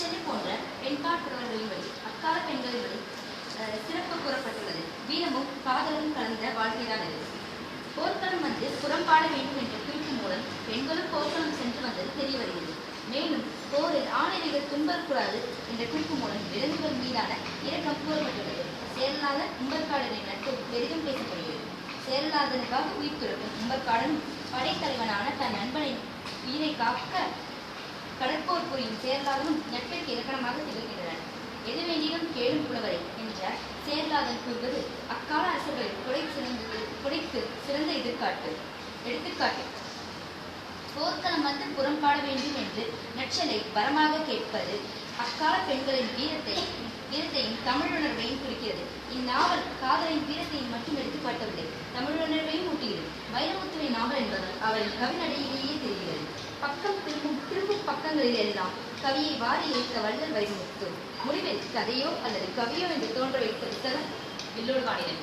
நச்சினை போன்ற பெண்பால் புலவர்களின் வழி அக்கால பெண்களின் வழி சிறப்பு கூறப்பட்டுள்ளது. வீரமும் காதலும் கலந்த வாழ்க்கைதான் இது. போர்க்களம் வந்து புறம்பாட வேண்டும் என்ற குறிப்பு மூலம் பெண்களும் போர்க்களம் சென்று வந்தது தெரிய வருகிறது. மேலும் போரில் ஆணிரைகள் துன்பக்கூடாது என்ற குறிப்பு மூலம் விலங்குகள் மீதான இரக்கம் கூறப்பட்டுள்ளது. சேரலாதன் உம்பற்காடனின் நட்பு பெரிதும் பேசப்படுகிறது. சேரலாதனுக்காக உயிர் துறக்கும் உம்பற்காடன் படைத்தலைவனான தன் நண்பனின் உயிரை காக்க கடற்போர் புரியும் சேரலாதனும் நட்பிற்கு இலக்கணமாக திகழ்கின்றனர். எது வேண்டிலும் கேளும் புலவரை என்ற சேரலாதன் கூறுவது அக்கால அரசர்களை குடைக்கு சிறந்த எடுத்துக்காட்டு. போர்க்களம் வந்து புறம்பாட வேண்டும் என்று நச்சலை வரமாக கேட்பது அக்கால பெண்களின் வீரத்தையும் தமிழுணர்வையும் குறிக்கிறது. இந்நாவல் காதலின் வீரத்தையும் மட்டும் எடுத்துக்காட்டவில்லை, தமிழுணர்வையும் ஊட்டுகிறது. வைரமுத்துவின் நாவல் என்பதால் அவரின் கவிநடையிலேயே தெரிகிறது. பக்கம் திரும்பும் பக்கங்களில் எல்லாம் கவியை வாரி இழுத்த வள்ளல் வைரமுத்து முடிவில் கதையோ அல்லது கவியோ என்று தோன்ற வைத்த புத்தகம் வில்லோடு வாணிதன்.